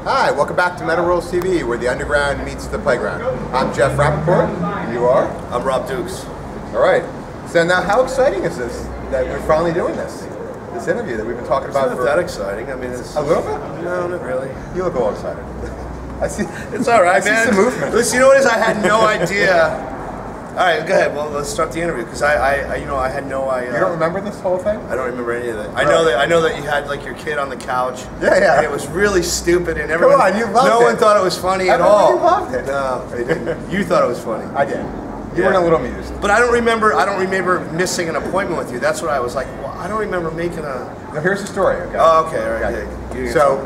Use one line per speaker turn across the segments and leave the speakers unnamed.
Hi, welcome back to Metal Rules TV, where the underground meets the playground. I'm Jeff Rappaport, and you are?
I'm Rob Dukes.
All right. So now, how exciting is this that we're finally doing this interview that we've been talking about?
It's not that exciting. I mean, it's
a little bit.
No, not really.
You look all excited. I see.
It's all right, man.
I see some movement.
Listen, you know what it is? I had no idea. All right, go ahead. Well, let's start the interview because I had no idea.
You don't remember this whole thing?
I don't remember any of that.
Right.
I know that you had like your kid on the couch.
Yeah.
And it was really stupid, and everyone.
Come on, you loved it.
No one thought it was funny at all.
You loved it.
No, they didn't. You thought it was funny.
I did. You weren't a little amused.
But I don't remember missing an appointment with you. That's what I was like. Well, I don't remember making a.
Now here's the story. Okay.
Oh, okay. All right.
Yeah. So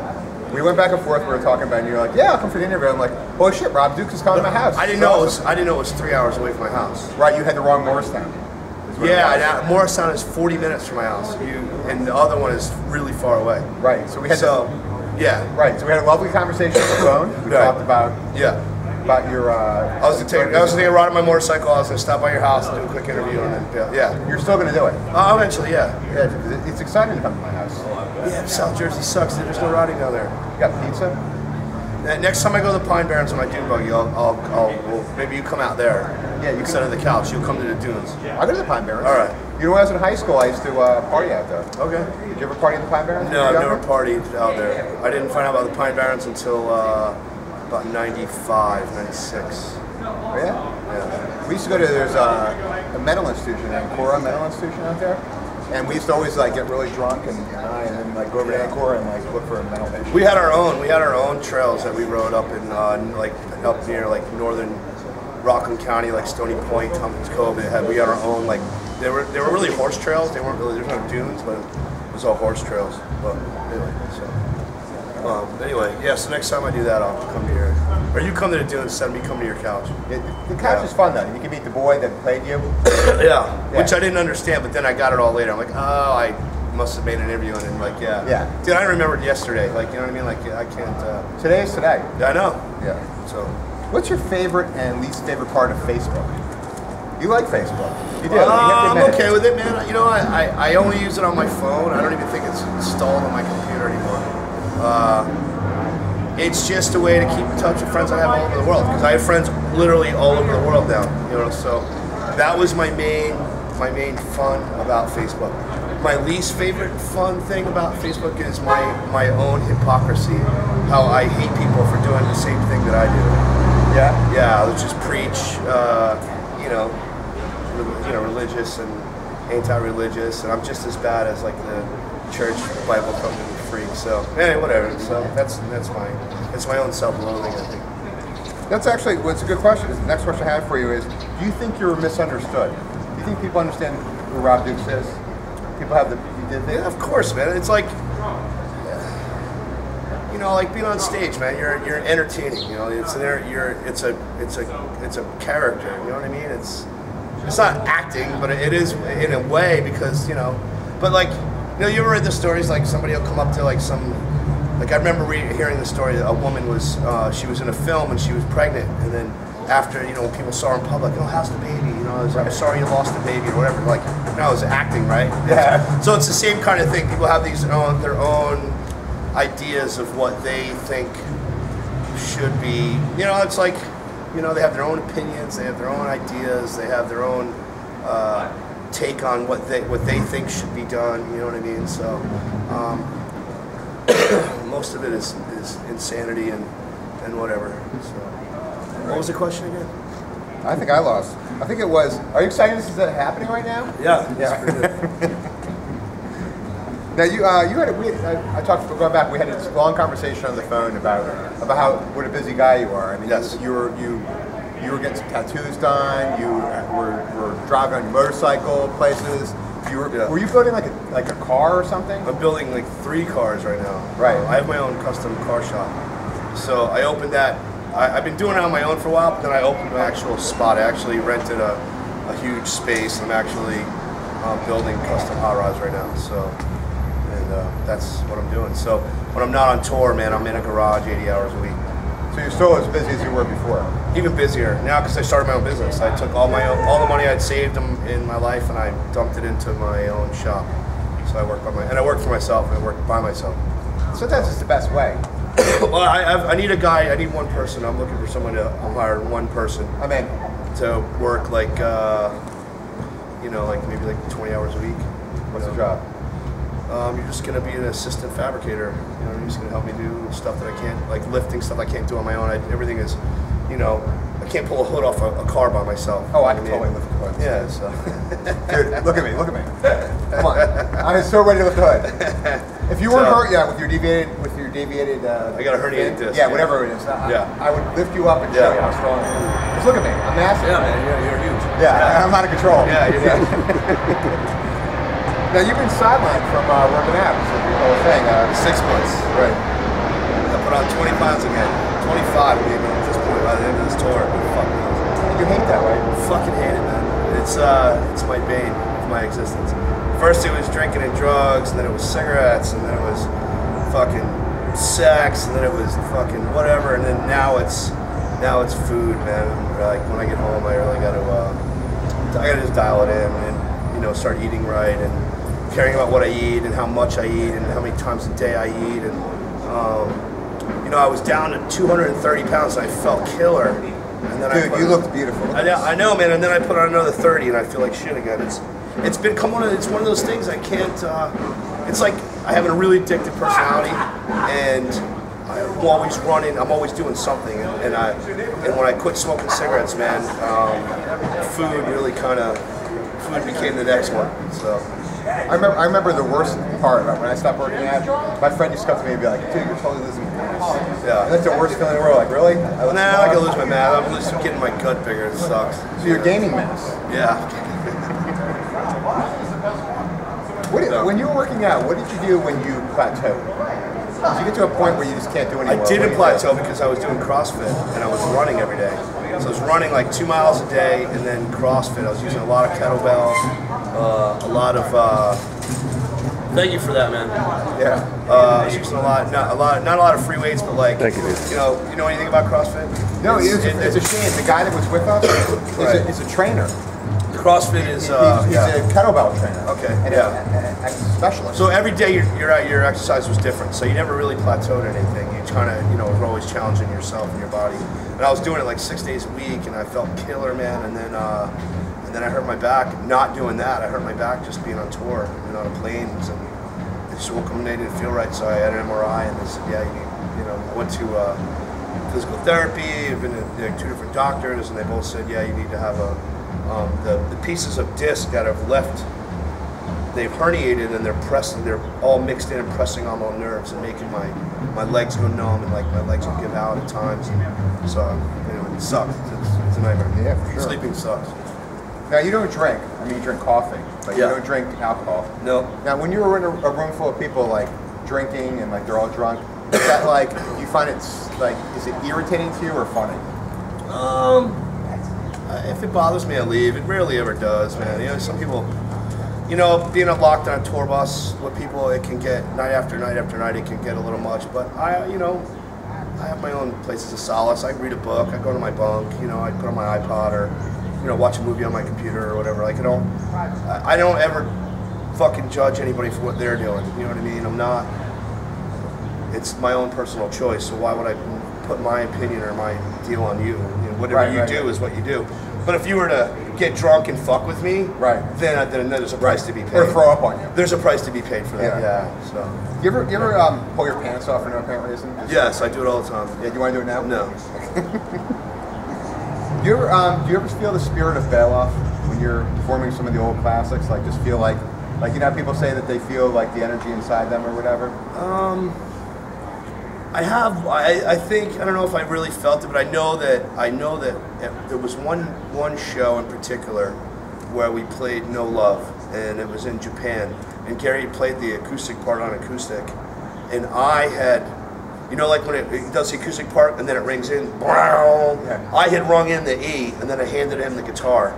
we went back and forth. We were talking about, it, and you were like, "Yeah, I'll come for the interview." I'm like, "Holy shit, Rob Dukes is coming to my house."
I didn't know it was 3 hours away from my house.
Right. You had the wrong Moorestown.
Yeah, Moorestown is 40 minutes from my house. And the other one is really far away.
Right. So we had.
Yeah.
Right. So we had a lovely conversation on the phone. We talked about.
Yeah.
About your.
I was taking a ride on my motorcycle. I was going to stop by your house and do a quick interview, and then yeah.
You're still going to do it.
Eventually, yeah.
Yeah. It's exciting to come to my house.
Yeah, South Jersey sucks. There's no riding down there.
You got pizza?
Next time I go to the Pine Barrens on my dune buggy, well, maybe you come out there.
Yeah, you
instead of the couch, you'll come to the dunes.
I'll go to the Pine Barrens.
All right.
You know, when I was in high school, I used to party out there.
Okay.
Did you ever party in the Pine Barrens?
No, I've never partied out there. I didn't find out about the Pine Barrens until about 95, 96.
Oh, yeah? Yeah. We used to go to, there's a mental institution, Ancora Mental Institution out there. And we used to always like get really drunk and then like go over to Ancora and like look for a mental patient.
We had our own trails that we rode up in like up near like northern Rockland County, like Stony Point, Tompkins Cove. We had our own like they were really horse trails. They weren't really, there's no dunes, but it was all horse trails. But anyway, yeah. So next time I do that, I'll come to your, or you come to the dunes instead of me coming to your couch.
The couch is fun though. You can meet the boy that played you.
Yeah, which I didn't understand, but then I got it all later. I'm like, oh, I must have made an interview, and then like, yeah. Dude, I remembered yesterday. Like, you know what I mean? Like, I can't.
Today is today.
Yeah, I know.
Yeah.
So,
what's your favorite and least favorite part of Facebook? You like Facebook? You do.
I'm okay with it, man. You know, I only use it on my phone. I don't even think it's installed on my computer anymore. It's just a way to keep in touch with friends I have all over the world, because I have friends literally all over the world now. You know, so that was my main fun about Facebook. My least favorite fun thing about Facebook is my own hypocrisy. How I hate people for doing the same thing that I do.
Yeah.
Yeah. Let's just preach. Religious and anti-religious, and I'm just as bad as like the church Bible thumping freak. So anyway, whatever. So that's my own self-loathing, I think.
That's actually what's a good question. The next question I have for you is: do you think you're misunderstood? Do you think people understand who Rob Dukes is? People have
yeah, of course, man. It's like, you know, like being on stage, man. You're entertaining. You know, it's a character. You know what I mean? It's not acting, but it is in a way, because, you know, but like, you know, you ever read the stories, like somebody will come up to like I remember hearing the story that a woman was, she was in a film and she was pregnant, and then after, you know, when people saw her in public, oh, how's the baby? You know, I'm sorry you lost the baby or whatever. Like, no, it was acting, right?
Yeah.
So it's the same kind of thing. People have their own ideas of what they think should be. You know, it's like, you know, they have their own opinions, they have their own ideas, they have their own take on what they think should be done. You know what I mean? So most of it is insanity and whatever. So, what was the question again?
I think I lost. I think it was. Are you excited this is happening right now?
Yeah.
Now I talked going back. We had this long conversation on the phone about what a busy guy you are. I mean,
yes.
You were getting some tattoos done. You were driving on your motorcycle places. Were you building like a car or something?
I'm building like 3 cars right now.
Right.
I have my own custom car shop. So I opened that. I've been doing it on my own for a while, but then I opened an actual spot. I actually rented a huge space. I'm actually building custom hot rods right now. So. That's what I'm doing. So when I'm not on tour, man, I'm in a garage 80 hours a week.
So you're still as busy as you were before?
Even busier now, because I started my own business. I took all the money I'd saved in my life, and I dumped it into my own shop. So I work for myself, and I work by myself.
Sometimes it's the best way.
Well, I need a guy. I need one person. I'm looking for someone to hire one person.
I'm in.
To work like, you know, like maybe like 20 hours a week.
What's the job?
You're just gonna be an assistant fabricator. You know, you're just gonna help me do stuff that I can't, like lifting stuff I can't do on my own. Everything is, you know, I can't pull a hood off a car by myself.
Oh, I can totally lift the hood.
Yeah, so.
Dude, look at me, look at me. Come on, I'm so ready to lift the hood. If you weren't hurt, yeah, with your deviated,
I got a herniated disc.
Yeah, whatever it is. I would lift you up and show you how strong it is. Just look at me, I'm massive.
Yeah, man, you're huge.
Yeah, I'm out of control.
Yeah, you're huge.
Now you've been sidelined from working out. So the whole thing.
6 months.
Right.
I put on 20 pounds again. 25 maybe at this point by the end of this tour. Fuck me.
You hate that, right?
Fucking hate it, man. It's my bane of my existence. First it was drinking and drugs, and then it was cigarettes, and then it was fucking sex, and then it was fucking whatever, and then now it's food, man. Like when I get home, I really gotta just dial it in and, you know, start eating right and caring about what I eat and how much I eat and how many times a day I eat. And you know, I was down to 230 pounds and I felt killer. And then
Dude, you looked beautiful.
I know, man. And then I put on another 30 and I feel like shit again. It's one of those things I can't. It's like I have a really addictive personality, and I'm always running. I'm always doing something. And when I quit smoking cigarettes, man, food became the next one. So.
I remember the worst part about when I stopped working out. My friend used to come to me and be like, "Dude, you're totally losing your mass."
Yeah.
And that's the worst feeling in the world. Like, really?
I can lose my mass. I'm just getting my gut bigger. It sucks.
So you're gaining mass.
Yeah.
When you were working out, what did you do when you plateaued? Did you get to a point where you just can't do anymore?
I didn't plateau because I was doing CrossFit and I was running every day. So I was running like 2 miles a day, and then CrossFit. I was using a lot of kettlebells, a lot of. Thank you for that, man.
Yeah.
I was using not a lot of free weights, but like.
Thank you, dude.
You know anything about CrossFit?
No, it's a shame. The guy that was with us is a trainer.
CrossFit is.
He's a kettlebell trainer.
Okay.
And a specialist.
So every day your exercise was different. So you never really plateaued anything. You kind of, you know, were always challenging yourself and your body. And I was doing it like 6 days a week, and I felt killer, man. And then I hurt my back. Not doing that, I hurt my back just being on tour and on planes, and it just woke up and they didn't feel right. So I had an MRI, and they said, yeah, I went to physical therapy. I've been to like 2 different doctors, and they both said, yeah, you need to have the pieces of disc that have left. They've herniated and they're all mixed in and pressing on my nerves and making my legs go numb, and like my legs will give out at times. And so, you know, it sucks. It's a nightmare.
Yeah, for sure.
Sleeping sucks.
Now you don't drink. I mean, you drink coffee, but you don't drink alcohol.
No.
Now, when you were in a room full of people like drinking and like they're all drunk, is that like, do you find it's like, is it irritating to you or funny?
If it bothers me, I leave. It rarely ever does, man. You know, some people, you know, being locked on a tour bus with people, it can get, night after night after night, it can get a little much. But I have my own places of solace. I read a book, I go to my bunk, you know, I put on my iPod or, you know, watch a movie on my computer or whatever. Like, I don't ever fucking judge anybody for what they're doing. You know what I mean? I'm not, it's my own personal choice. So why would I put my opinion or my deal on you? Whatever you do is what you do. But if you were to get drunk and fuck with me, then there's a price to be paid.
Or throw up on you.
There's a price to be paid for that. Yeah. So.
You ever pull your pants off for no apparent reason?
Yes, I do it all the time.
Yeah. Do you want to do it now?
No.
Do you ever feel the spirit of Bailoff when you're performing some of the old classics? Like, just feel like you know how people say that they feel like the energy inside them or whatever?
I think, I don't know if I really felt it, but I know that there was one show in particular where we played No Love, and it was in Japan, and Gary played the acoustic part on acoustic, and I had, you know, like when it does the acoustic part and then it rings in, I had rung in the E, and then I handed him the guitar,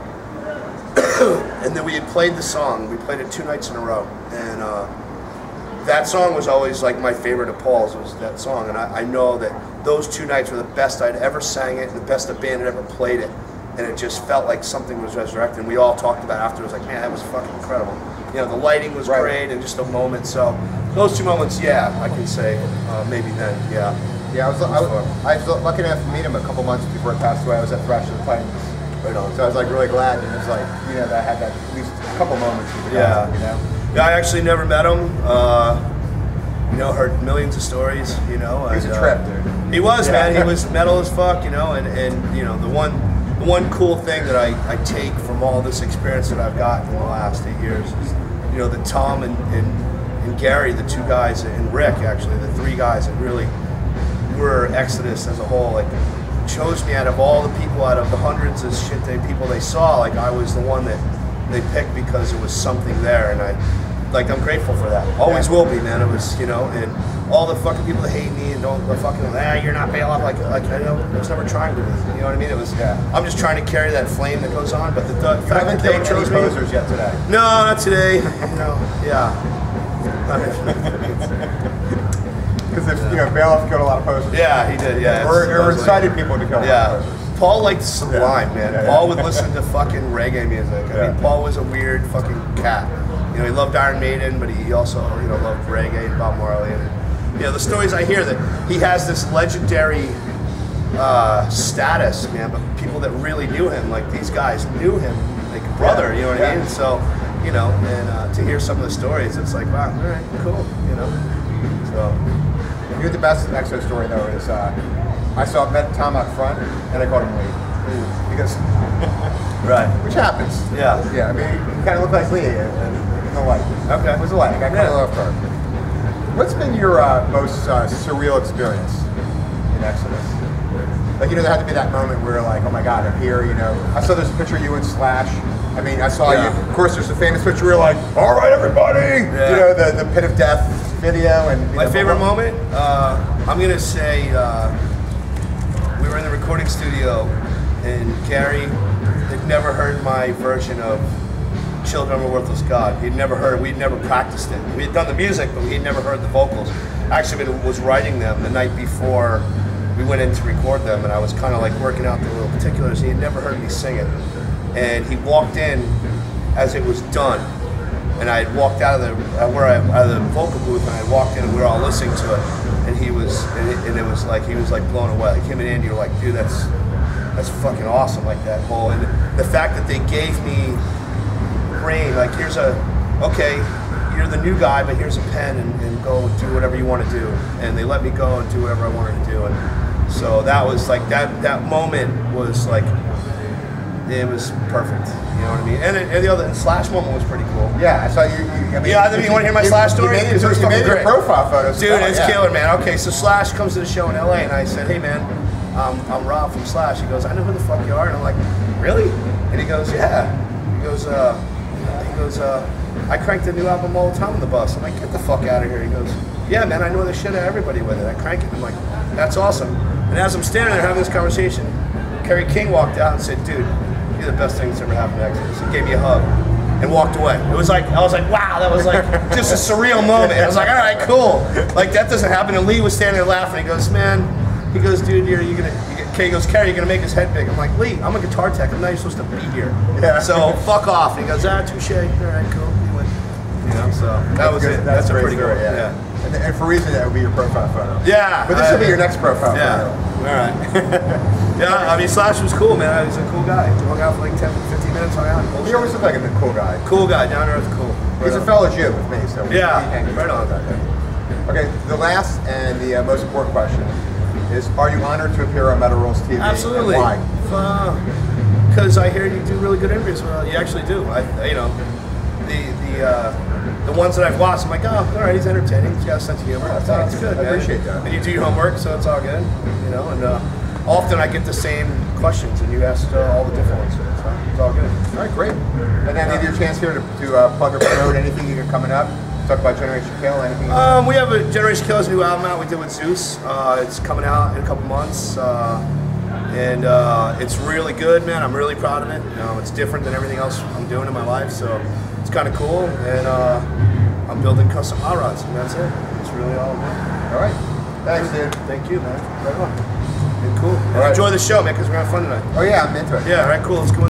and then we had played the song. We played it 2 nights in a row, and that song was always like my favorite of Paul's, was that song, and I know that those 2 nights were the best I'd ever sang it and the best the band had ever played it, and it just felt like something was resurrected, and we all talked about it afterwards, like, man, that was fucking incredible. You know, the lighting was great and just a moment, so Those 2 moments, yeah, I can say maybe then, yeah.
Yeah, I was lucky enough to meet him a couple months before he passed away. I was at Thrash of the Titans. Right on. So I was like really glad, and it was like, you know, that I had that at least a couple moments with the guy, you know?
Yeah, I actually never met him. You know, heard millions of stories, you know.
He was a trip, dude.
He was, man. He was metal as fuck, you know, and you know, the one cool thing that I take from all this experience that I've gotten in the last 8 years is, you know, that Tom and Gary, the 2 guys, and Rick, actually, the 3 guys that really were Exodus as a whole, like, chose me out of all the people, out of the hundreds of people they saw. Like, I was the one that they picked because there was something there, and I'm grateful for that. Always will be, man. It was, you know, and all the fucking people that hate me and don't fucking, you're not Bailoff. Like I know, I was never trying to do this. You know what I mean? It was, I'm just trying to carry that flame that goes on. But the fact that they chose me.
Posers yet today?
No, not today. No, yeah.
Because you know, Bailoff killed a lot of posters.
Yeah, he did. Yeah,
or incited people to kill a lot of posters.
Paul liked Sublime, man. Paul would listen to fucking reggae music. I mean, Paul was a weird fucking cat. You know, he loved Iron Maiden, but he also, you know, loved reggae and Bob Marley. And, you know, the stories I hear that he has this legendary status, man. But people that really knew him, like these guys, knew him like a brother. You know what I mean? So, you know, and to hear some of the stories, it's like, wow, all right, cool. You know, so.
You're the best EXO story though is I met Tom out front and I called him Lee because
right,
which happens.
Yeah.
I mean, you kind of look like Lee in the light.
Okay.
It was a light. I kind of love her. What's been your most surreal experience in Exodus? Like, you know, there had to be that moment where like, oh my God, I'm here. You know, I saw there's a picture of you and Slash. I mean, I saw you. Of course, there's a famous picture where you're like, all right, everybody. Yeah. You know, the Pit of Death video and
my favorite moment. I'm gonna say we were in the recording studio and Gary had never heard my version of Children of a Worthless God. He'd never heard it. We'd never practiced it. We had done the music, but he'd never heard the vocals. Actually, was writing them the night before we went in to record them, and I was kind of like working out the little particulars. He had never heard me sing it, and he walked in as it was done. And I had walked out of the vocal booth, and I had walked in, and we were all listening to it. And he was, and it was like he was like blown away. Like him and Andy were like, dude, that's fucking awesome. Like that whole, and the fact that they gave me brain, like here's okay, you're the new guy, but here's a pen, and go do whatever you want to do. And they let me go and do whatever I wanted to do. And so that was like that moment was like. It was perfect, you know what I mean? And the other Slash moment was pretty cool.
Yeah, I saw you. I mean,
yeah, you want to hear my Slash story?
You made your profile photos.
Dude, it's killer, man. Okay, so Slash comes to the show in LA, and I said, hey, man, I'm Rob from Slash. He goes, I know who the fuck you are. And I'm like, really? And he goes, yeah. He goes, I cranked a new album all the time on the bus. I'm like, get the fuck out of here. He goes, yeah, man, I know the shit out of everybody with it. I crank it. I'm like, that's awesome. And as I'm standing there having this conversation, Kerry King walked out and said, dude, you're the best thing that's ever happened to Exodus. He gave me a hug and walked away. It was like, I was like, wow, that was like just a surreal moment. I was like, all right, cool. Like that doesn't happen. And Lee was standing there laughing. He goes, man, he goes, dude, he goes, Kerry, you're gonna make his head big. I'm like, Lee, I'm a guitar tech. I'm not even supposed to be here. Yeah. So fuck off. And he goes, touche. All right, cool. He went, you know, so that was it. That's a pretty good, yeah.
And for a reason, that would be your profile photo.
Yeah.
But this will be your next profile photo.
All right. Yeah, I mean, Slash was cool, man. He's a cool guy. We hung out for like 10, 15 minutes, hung out.
He always looked like a cool guy.
Cool guy, down to earth, cool.
He's a fellow Jew with me, so
yeah, right on.
Okay, the last and the most important question is, are you honored to appear on Metal Rules TV?
Absolutely.
And why?
Because I hear you do really good interviews. Well, you actually do. You know, the ones that I've watched, I'm like, oh, all right, he's entertaining. He's got a sense of humor. That's good, man.
I appreciate that.
And you do your homework, so it's all good. You know, and often I get the same questions, and you ask all the different ones. So it's all good.
All right, great. And then maybe your chance here to plug or promote anything you got coming up. Talk about Generation Kill, anything?
We have a Generation Kill's new album out we did with Zeus. It's coming out in a couple months. And it's really good, man. I'm really proud of it. It's different than everything else I'm doing in my life, so it's kind of cool. And I'm building custom hot rods, and that's it. It's really all good.
All right. Thanks, dude.
Thank you, man. Right on. And cool. And enjoy the show, man, because we're having fun tonight.
Oh, yeah, I'm into it.
Yeah, all right, cool. Let's go.